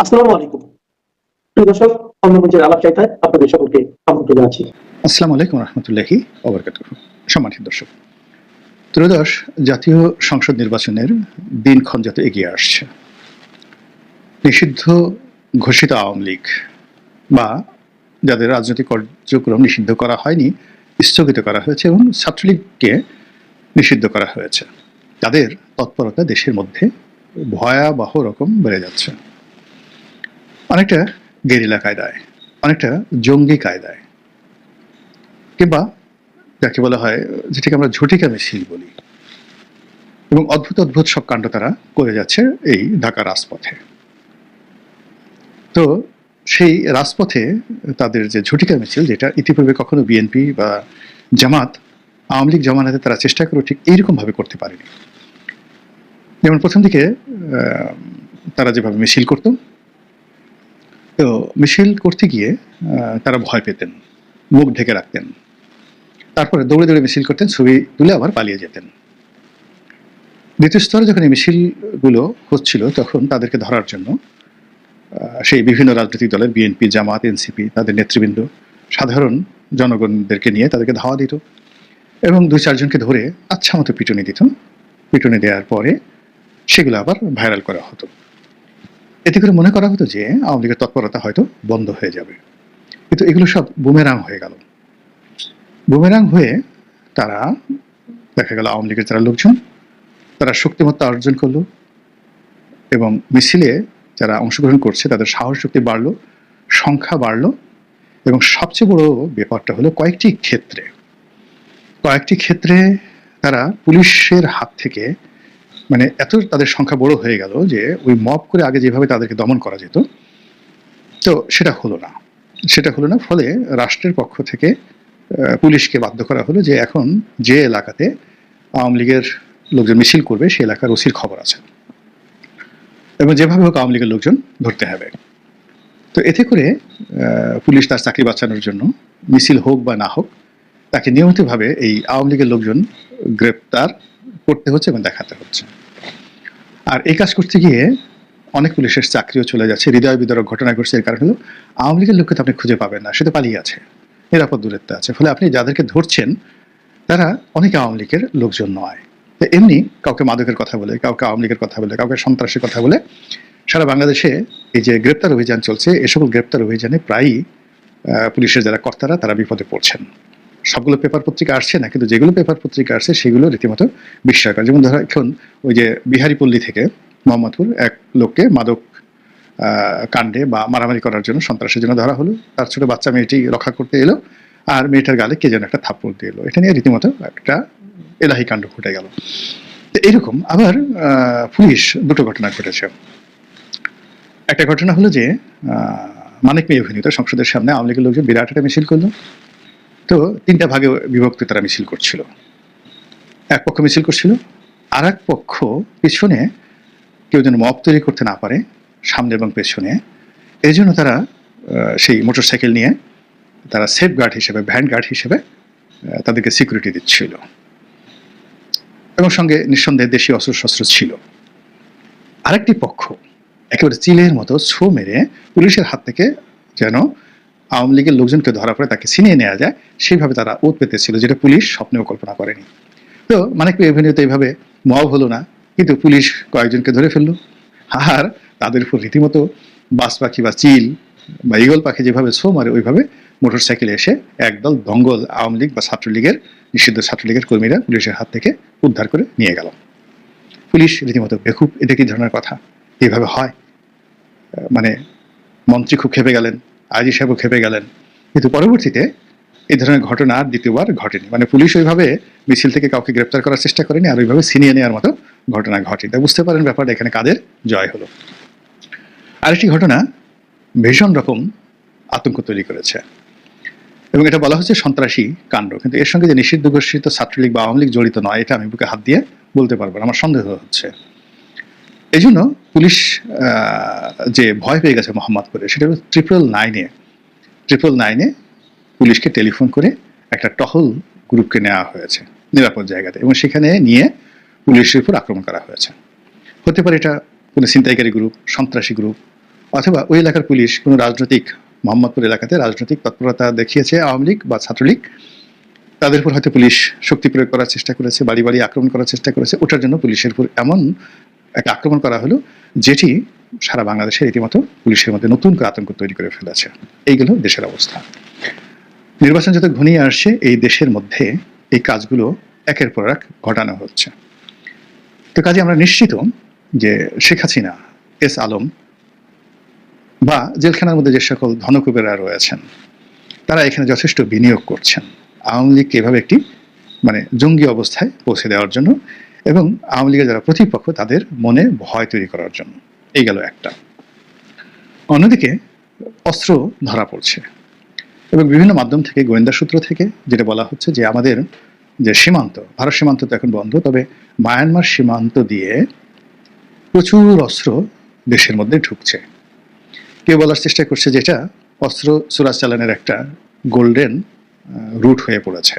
আসসালামু আলাইকুম। প্রিয় দর্শক, অন্য মঞ্চের আলাপচারিতায় আপনাদের সকলকে আমন্ত্রণ জানাচ্ছি। আসসালামু আলাইকুম রহমতুল্লাহি ওবরকাতুহু। সম্মানিত দর্শক, ত্রয়োদশ জাতীয় সংসদ নির্বাচনের দিনক্ষণ যত এগিয়ে আসছে, নিষিদ্ধ ঘোষিত আওয়ামী লীগ বা যাদের রাজনৈতিক কার্যক্রম নিষিদ্ধ করা হয়নি, স্থগিত করা হয়েছে এবং ছাত্রলীগকে নিষিদ্ধ করা হয়েছে, তাদের তৎপরতা দেশের মধ্যে ভয়াবহ রকম বেড়ে যাচ্ছে। অনেকটা গেরিলা কায়দায়, অনেকটা জঙ্গি কায়দায়, কিংবা যাকে বলা হয় যেটাকে আমরা ঝটিকা মিছিল বলি, এবং অদ্ভুত অদ্ভুত সব কাণ্ড তারা করে যাচ্ছে এই ঢাকা রাজপথে। তো সেই রাজপথে তাদের যে ঝটিকা মিছিল, যেটা ইতিপূর্বে কখনো বিএনপি বা জামাত, আওয়ামী লীগ জমানাতে তারা চেষ্টা করে ঠিক এইরকমভাবে করতে পারেনি। যেমন প্রথম দিকে তারা যেভাবে মিছিল করত, তো মিছিল করতে গিয়ে তারা ভয় পেতেন, মুখ ঢেকে রাখতেন, তারপরে দৌড়ে দৌড়ে মিছিল করতেন, ছবি তুলে আবার পালিয়ে যেতেন। দ্বিতীয় স্তরে যখন এই মিছিলগুলো হচ্ছিল, তখন তাদেরকে ধরার জন্য সেই বিভিন্ন রাজনৈতিক দলের বিএনপি, জামাত, এনসিপি, তাদের নেতৃবৃন্দ সাধারণ জনগণদেরকে নিয়ে তাদেরকে ধাওয়া দিত এবং 2-4 জনকে ধরে আচ্ছা মতো পিটুনি দিত। পিটুনি দেওয়ার পরে সেগুলো আবার ভাইরাল করা হতো। এতে করে মনে করা হতো যে আওয়ামী লীগের তৎপরতা হয়তো বন্ধ হয়ে যাবে, কিন্তু এগুলো সব বুমেরাং হয়ে গেল। বুমেরাং হয়ে তারা দেখা গেল আওয়ামী লীগের যারা লোকজন, তারা শক্তিমত্তা অর্জন করলো এবং মিছিলে যারা অংশগ্রহণ করছে তাদের সাহস শক্তি বাড়লো, সংখ্যা বাড়লো, এবং সবচেয়ে বড় ব্যাপারটা হলো কয়েকটি ক্ষেত্রে তারা পুলিশের হাত থেকে, মানে এত তাদের সংখ্যা বড় হয়ে গেল যে ওই মব করে আগে যেভাবে তাদেরকে দমন করা যেত, তো সেটা হলো না। ফলে রাষ্ট্রের পক্ষ থেকে পুলিশকে বাধ্য করা হলো যে এখন যে এলাকাতে আওয়ামী লীগের লোকজন মিছিল করবে সেই এলাকার ওসির খবর আছে এবং যেভাবে হোক আওয়ামী লীগের লোকজন ধরতে হবে। তো এতে করে পুলিশ তার চাকরি বাঁচানোর জন্য মিছিল হোক বা না হোক, তাকে নিয়মিতভাবে এই আওয়ামী লীগের লোকজন গ্রেপ্তার করতে হচ্ছে এবং দেখাতে হচ্ছে। আর এই কাজ করতে গিয়ে অনেক পুলিশের চাকরিও চলে যাচ্ছে। হৃদয় বিদারক ঘটনা ঘটছে। এর কারণ হলো আওয়ামী লীগের লোককে তো আপনি খুঁজে পাবেন না, সে তো পালিয়ে আছে, নিরাপদ দূরত্বে আছে। ফলে আপনি যাদেরকে ধরছেন তারা অনেকে আওয়ামী লীগের লোকজন নয়। তো এমনি কাউকে মাদকের কথা বলে, কাউকে আওয়ামী লীগের কথা বলে, কাউকে সন্ত্রাসের কথা বলে সারা বাংলাদেশে এই যে গ্রেপ্তার অভিযান চলছে, এ সকল গ্রেপ্তার অভিযানে প্রায়ই পুলিশের যারা কর্তারা তারা বিপদে পড়ছেন। সবগুলো পেপার পত্রিকা আসছে না, কিন্তু যেগুলো পেপার পত্রিকা আসছে সেগুলো রীতিমতো বিস্ময়কর। যেমন ধরো এখন ওই যে বিহারীপল্লী থেকে মোহাম্মদপুর এক লোককে মাদক কাণ্ডে বা মারামারি করার জন্য, সন্ত্রাসের জন্য ধরা হলো। তার ছোট বাচ্চা মেয়েটি রক্ষা করতে এলো, আর মেয়েটার গালে কে যেন একটা থাপ্পড় দিয়ে এলো। এটা নিয়ে রীতিমতো একটা এলাহি কাণ্ড ঘটে গেল। তো এইরকম আবার পুলিশ দুটো ঘটনা ঘটেছে। একটা ঘটনা হলো যে মানিক মিয়া অভিনীত সংসদের সামনে আওয়ামী লীগের লোকজন বিরাট একটা মিছিল করলো। তো 3টা ভাগে বিভক্ত তারা মিছিল করছিল। এক পক্ষ মিছিল করছিল, আর এক পক্ষ পিছনে কেউ যেন মব তৈরি করতে না পারে সামনে এবং পেছনে, এই জন্য তারা সেই মোটরসাইকেল নিয়ে তারা সেফ গার্ড হিসেবে, ভ্যান গার্ড হিসেবে তাদেরকে সিকিউরিটি দিচ্ছিল এবং সঙ্গে নিঃসন্দেহে দেশীয় অস্ত্রশস্ত্র ছিল। আরেকটি পক্ষ একেবারে চিলের মতো ছো মেরে পুলিশের হাত থেকে যেন আওয়ামী লীগের লোকজনকে ধরা পড়ে তাকে ছিনিয়ে নেওয়া যায় সেইভাবে তারা ওত পেতেছিল, যেটা পুলিশ স্বপ্নেও কল্পনা করেনি। তো মানে কি এভিনিউ তো এইভাবে মব হলো না, কিন্তু পুলিশ কয়েকজনকে ধরে ফেললো। আর তাদের উপর রীতিমতো বাস পাখি বা চিল বা ইগল পাখি যেভাবে ছো মারে, ওইভাবে মোটরসাইকেলে এসে একদল দঙ্গল আওয়ামী লীগ বা ছাত্রলীগের, নিষিদ্ধ ছাত্রলীগের কর্মীরা পুলিশের হাত থেকে উদ্ধার করে নিয়ে গেল। পুলিশ রীতিমতো বেকুব, এটা কি ধরনের কথা? এইভাবে হয়? মানে মন্ত্রী খুব খেপে গেলেন, আইজি সাহেবও খেপে গেলেন, কিন্তু পরবর্তীতে এই ধরনের ঘটনা আর দ্বিতীয়বার ঘটেনি। মানে পুলিশ ওইভাবে মিছিল থেকে কাউকে গ্রেপ্তার করার চেষ্টা করেনি, আর ওইভাবে ছিনিয়ে নেওয়ার মতো ঘটনা ঘটেনি। বুঝতে পারেন ব্যাপারটা এখানে কাদের জয় হলো। আরেকটি ঘটনা ভীষণ রকম আতঙ্ক তৈরি করেছে এবং এটা বলা হচ্ছে সন্ত্রাসী কাণ্ড, কিন্তু এর সঙ্গে যে নিষিদ্ধ ঘোষিত ছাত্রলীগ বা আওয়ামী লীগ জড়িত নয়, এটা আমি বুকে হাত দিয়ে বলতে পারবো না, আমার সন্দেহ হচ্ছে। এই জন্য পুলিশ যে ভয় পেয়ে গেছে মোহাম্মদপুরে, সেটা হলো 999-এ পুলিশকে টেলিফোন করে একটা টহল গ্রুপকে নেওয়া হয়েছে নিরাপদ জায়গাতে, এবং সেখানে নিয়ে পুলিশের উপর আক্রমণ করা হয়েছে। হতে পারে এটা কোনো ছিনতাইকারী গ্রুপ, সন্ত্রাসী গ্রুপ, অথবা ওই এলাকার পুলিশ কোনো রাজনৈতিক মোহাম্মদপুর এলাকাতে রাজনৈতিক তৎপরতা দেখিয়েছে আওয়ামী লীগ বা ছাত্রলীগ, তাদের উপর হয়তো পুলিশ শক্তি প্রয়োগ করার চেষ্টা করেছে, বাড়ি বাড়ি আক্রমণ করার চেষ্টা করেছে, ওটার জন্য পুলিশের উপর এমন একটা আক্রমণ করা হলো যেটি সারা বাংলাদেশে রীতিমতো পুলিশের মধ্যে নতুন করে আতঙ্ক তৈরি করে ফেলেছে। এইগুলো দেশের অবস্থা। নির্বাচন যত ঘনিয়ে আসছে এই দেশের মধ্যে এই কাজগুলো একের পর এক ঘটানো হচ্ছে। তো কাজে আমরা নিশ্চিত যে শেখ হাসিনা, এস আলম বা জেলখানার মধ্যে যে সকল ধনকুবেরা রয়েছেন তারা এখানে যথেষ্ট বিনিয়োগ করছেন আওয়ামী লীগকে এভাবে একটি জঙ্গি অবস্থায় পৌঁছে দেওয়ার জন্য, এবং আওয়ামী লীগের যারা প্রতিপক্ষ তাদের মনে ভয় তৈরি করার জন্য। এই গেল একটা। অন্যদিকে অস্ত্র ধরা পড়ছে এবং বিভিন্ন মাধ্যম থেকে, গোয়েন্দা সূত্র থেকে যেটা বলা হচ্ছে যে আমাদের যে সীমান্ত, ভারত সীমান্ত তো এখন বন্ধ, তবে মায়ানমার সীমান্ত দিয়ে প্রচুর অস্ত্র দেশের মধ্যে ঢুকছে। কেউ বলার চেষ্টা করছে যেটা অস্ত্র চোরাচালানের একটা গোল্ডেন রুট হয়ে পড়েছে,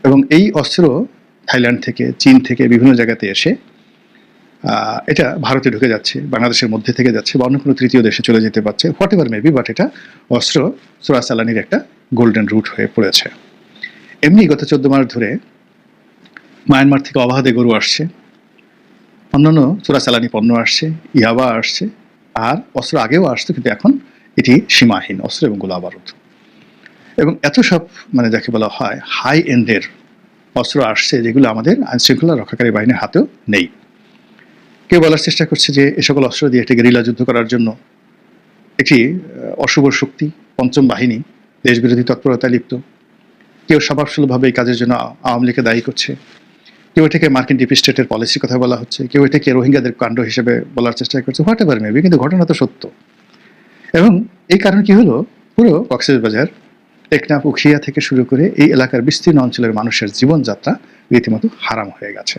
এবং এই অস্ত্র থাইল্যান্ড থেকে, চীন থেকে বিভিন্ন জায়গাতে এসে এটা ভারতে ঢুকে যাচ্ছে, বাংলাদেশের মধ্যে থেকে যাচ্ছে, বা অন্য কোনো তৃতীয় দেশে চলে যেতে পারছে, হোয়াট এভার মেবি, বাট এটা অস্ত্র চোরাচালানির একটা গোল্ডেন রুট হয়ে পড়েছে। এমনি গত 14 মাস ধরে মায়ানমার থেকে অবাধে গরু আসছে, অন্যান্য চোরাচালানি পণ্য আসছে, ইয়াবা আসছে, আর অস্ত্র আগেও আসছে, কিন্তু এখন এটি সীমাহীন অস্ত্র এবং গোলা বারুদ। এবং এত সব যাকে বলা হয় হাই এন্ডের অস্ত্র আসছে যেগুলো আমাদের আইনশৃঙ্খলা রক্ষাকারী বাহিনীর হাতেও নেই। কেউ বলার চেষ্টা করছে যে এ সকল অস্ত্র দিয়ে একটি গেরিলা যুদ্ধ করার জন্য একটি অশুভ শক্তি, পঞ্চম বাহিনী দেশবিরোধী তৎপরতায় লিপ্ত। কেউ স্বভাবসুলভভাবে এই কাজের জন্য আওয়ামী লীগকে দায়ী করছে, কেউ এটাকে মার্কিন ডিপ স্টেটের পলিসির কথা বলা হচ্ছে, কেউ এটাকে রোহিঙ্গাদের কাণ্ড হিসেবে বলার চেষ্টা করছে, হোয়াট এভার মেবি, কিন্তু ঘটনা তো সত্য। এবং এই কারণ কি হলো, পুরো কক্সবাজার, টেকনাফ, উখিয়া থেকে শুরু করে এই এলাকার বিস্তীর্ণ অঞ্চলের মানুষের জীবনযাত্রা রীতিমতো হারাম হয়ে গেছে।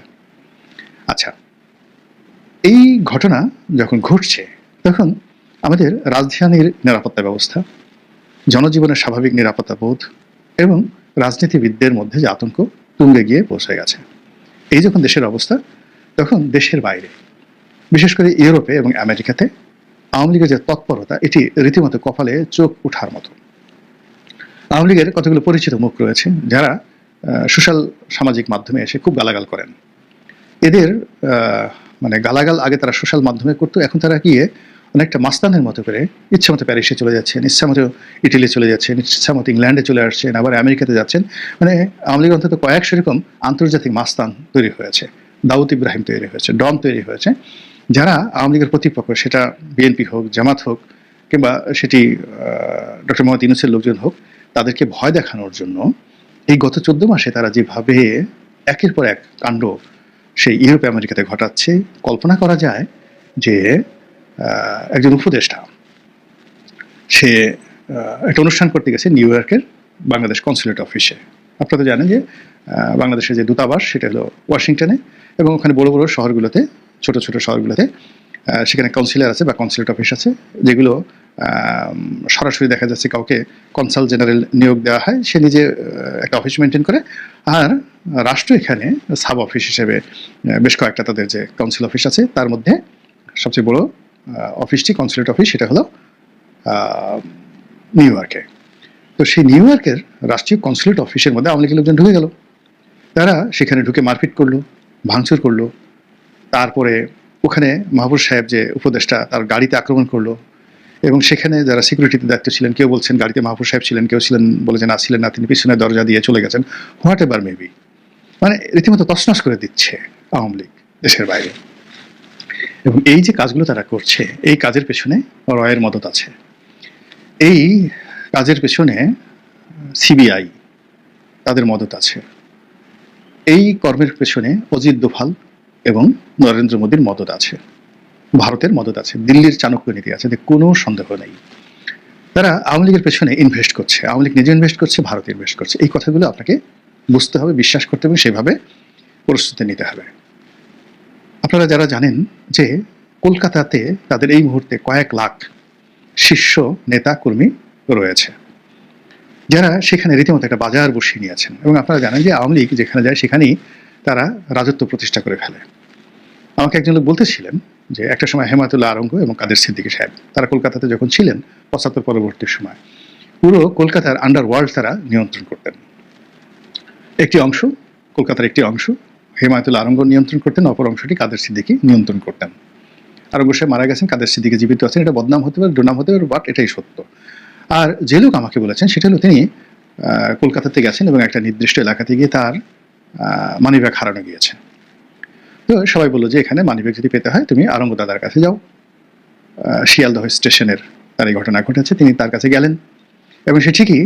আচ্ছা, এই ঘটনা যখন ঘটছে তখন আমাদের রাজধানীর নিরাপত্তা ব্যবস্থা, জনজীবনের স্বাভাবিক নিরাপত্তা বোধ এবং রাজনীতিবিদদের মধ্যে যে আতঙ্ক তুঙ্গে গিয়ে পৌঁছে গেছে। এই যখন দেশের অবস্থা, তখন দেশের বাইরে, বিশেষ করে ইউরোপে এবং আমেরিকাতে আওয়ামী লীগের যে তৎপরতা, এটি রীতিমতো কপালে চোখ ওঠার মতো। আওয়ামী লীগের কতগুলো পরিচিত মুখ রয়েছে যারা সোশ্যাল সামাজিক মাধ্যমে এসে খুব গালাগাল করেন। এদের গালাগাল আগে তারা সোশ্যাল মাধ্যমে করতো, এখন তারা গিয়ে অনেকটা মাস্তানের মতো করে ইচ্ছা মতো প্যারিসে চলে যাচ্ছেন, ইচ্ছা মতো ইটালি চলে যাচ্ছেন, ইচ্ছা মতো ইংল্যান্ডে চলে আসছেন, আবার আমেরিকাতে যাচ্ছেন। আওয়ামী লীগ অন্তত কয়েকশো এরকম আন্তর্জাতিক মাস্তান তৈরি হয়েছে, দাউদ ইব্রাহিম তৈরি হয়েছে, ডন তৈরি হয়েছে, যারা আওয়ামী লীগের প্রতিপক্ষ, সেটা বিএনপি হোক, জামাত হোক, কিংবা সেটি ডক্টর মোহাম্মদ ইউনূসের লোকজন হোক, তাদেরকে ভয় দেখানোর জন্য এই গত 14 মাসে তারা যেভাবে একের পর এক কাণ্ড সেই ইউরোপ আমেরিকাতে ঘটাচ্ছে, কল্পনা করা যায় যে একজন উপদেষ্টা সে একটা অনুষ্ঠান করতে গেছে নিউ ইয়র্কের বাংলাদেশ কনসুলেট অফিসে। আপনারা তো জানেন যে বাংলাদেশের যে দূতাবাস সেটা হলো ওয়াশিংটনে, এবং ওখানে বড় বড় শহরগুলোতে, ছোট ছোট শহরগুলোতে সেখানে কাউন্সিলর আছে বা কনসুলেট অফিস আছে, যেগুলো সরাসরি দেখা যাচ্ছে কাউকে কনসাল জেনারেল নিয়োগ দেওয়া হয়, সে নিজে একটা অফিস মেনটেন করে, আর রাষ্ট্র এখানে সাব অফিস হিসেবে বেশ কয়েকটা তাদের যে কাউন্সিল অফিস আছে, তার মধ্যে সবচেয়ে বড় অফিসটি কনসুলেট অফিস, সেটা হলো নিউ ইয়র্কে। তো সেই নিউ ইয়র্কের রাষ্ট্রীয় কনসুলেট অফিসের মধ্যে আওয়ামী লীগের লোকজন ঢুকে গেল। তারা সেখানে ঢুকে মারপিট করলো, ভাঙচুর করলো, তারপরে ওখানে মাহবুব সাহেব যে উপদেষ্টা, তার গাড়িতে আক্রমণ করলো, এবং সেখানে যারা সিকিউরিটিতে দায়িত্ব ছিলেন, কেউ বলছেন গাড়িতে মাহবুব সাহেব ছিলেন, কেউ ছিলেন বলে যে না ছিলেন না, তিনি পিছনের দরজা দিয়ে চলে গেছেন, হোয়াট এভার মেবি। রীতিমতো তছনছ করে দিচ্ছে আওয়ামী লীগ দেশের বাইরে। এবং এই যে কাজগুলো তারা করছে, এই কাজের পেছনে রয়ের মদত আছে, এই কাজের পেছনে সিবিআই তাদের মদত আছে, এই কর্মের পেছনে অজিত দোভাল এবং নরেন্দ্র মোদীর মদত আছে, ভারতের মদত আছে, দিল্লির চাণক্য নীতি আছে, কোনো সন্দেহ নেই। তারা আওয়ামী লীগের পেছনে ইনভেস্ট করছে, আওয়ামী লীগ নিজে ইনভেস্ট করছে, ভারত ইনভেস্ট করছে। এই কথাগুলো আপনাকে বুঝতে হবে, বিশ্বাস করতে হবে, সেভাবে প্রস্তুতি নিতে হবে। আপনারা যারা জানেন যে কলকাতাতে তাদের এই মুহূর্তে কয়েক লাখ শীর্ষ নেতা কর্মী রয়েছে, যারা সেখানে রীতিমতো একটা বাজার বসিয়ে নিয়েছেন, এবং আপনারা জানেন যে আওয়ামী লীগ যেখানে যায় সেখানেই তারা রাজত্ব প্রতিষ্ঠা করে ফেলে। আমাকে একজন লোক বলতেছিলেন যে একটা সময় হেমায়েতুল্লাহ আরঙ্গ এবং কাদের সিদ্দিকী সাহেব তারা কলকাতাতে যখন ছিলেন ৭৫ পরবর্তী সময় পুরো কলকাতার আন্ডারওয়ার্ল্ড তারা নিয়ন্ত্রণ করতেন। একটি অংশ, কলকাতার একটি অংশ হেমায়েতুল্লাহ আরঙ্গ নিয়ন্ত্রণ করতেন, অপর অংশটি কাদের সিদ্দিকী নিয়ন্ত্রণ করতেন। আরঙ্গ সাহেব মারা গেছেন, কাদের সিদ্দিকী জীবিত আছেন, এটা বদনাম হতে পারে, দুর্নাম হতে পারে, বাট এটাই সত্য। আর যে লোক আমাকে বলেছেন সেটা হলো তিনি কলকাতাতে গেছেন এবং একটা নির্দিষ্ট এলাকাতে গিয়ে তার মানিব্যাগ হারানো গিয়েছে। তো সবাই বললো যে এখানে মানিব্যাগ যদি পেতে হয় তুমি আরঙ্গ দাদার কাছে যাও। শিয়ালদহ স্টেশনের তার এই ঘটনা ঘটেছে, তিনি তার কাছে গেলেন এবং সে ঠিকই